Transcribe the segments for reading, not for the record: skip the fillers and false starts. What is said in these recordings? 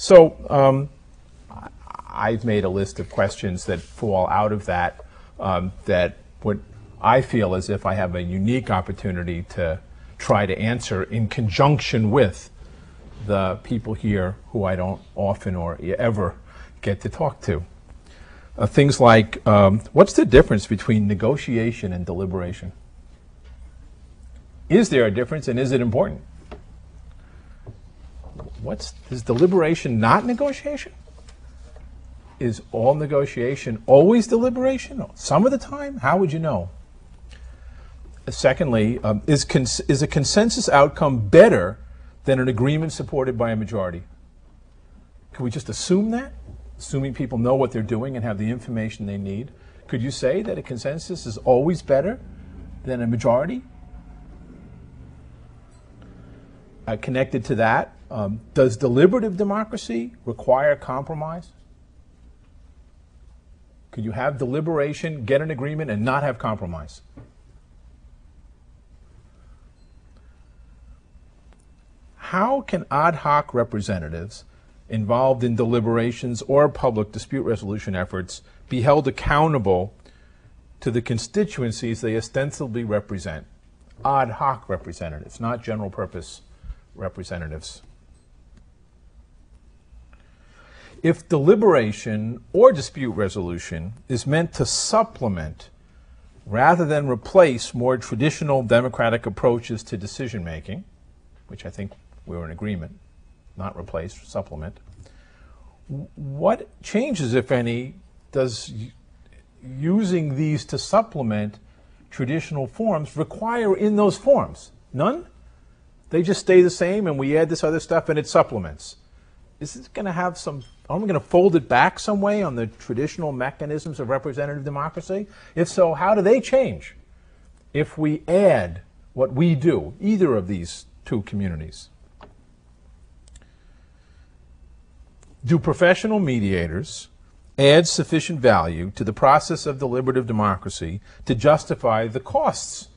So I've made a list of questions that fall out of that, that what I feel as if I have a unique opportunity to try to answer in conjunction with the people here who I don't often or ever get to talk to. Things like, what's the difference between negotiation and deliberation? Is there a difference, and is it important? Is deliberation not negotiation? Is all negotiation always deliberation? Some of the time? How would you know? Secondly, is a consensus outcome better than an agreement supported by a majority? Can we just assume that? Assuming people know what they're doing and have the information they need. Could you say that a consensus is always better than a majority? Connected to that, does deliberative democracy require compromise? Could you have deliberation, get an agreement, and not have compromise? How can ad hoc representatives involved in deliberations or public dispute resolution efforts be held accountable to the constituencies they ostensibly represent? Ad hoc representatives, not general purpose representatives. If deliberation or dispute resolution is meant to supplement rather than replace more traditional democratic approaches to decision making, which I think we're in agreement, not replace, supplement, what changes, if any, does using these to supplement traditional forms require in those forms? None? They just stay the same and we add this other stuff and it supplements. Is it going to have some, are we going to fold it back some way on the traditional mechanisms of representative democracy? If so, how do they change if we add what we do, either of these two communities? Do professional mediators add sufficient value to the process of deliberative democracy to justify the costs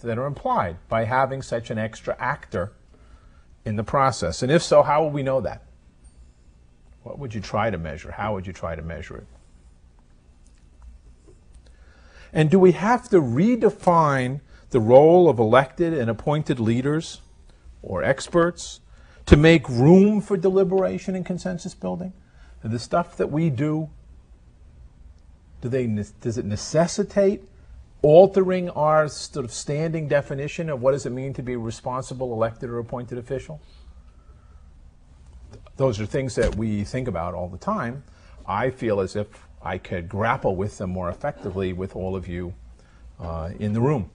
that are implied by having such an extra actor in the process? And if so, how will we know that? What would you try to measure? How would you try to measure it? And do we have to redefine the role of elected and appointed leaders or experts to make room for deliberation and consensus building? And the stuff that we do, does it necessitate altering our sort of standing definition of what does it mean to be a responsible elected or appointed official? Those are things that we think about all the time. I feel as if I could grapple with them more effectively with all of you in the room.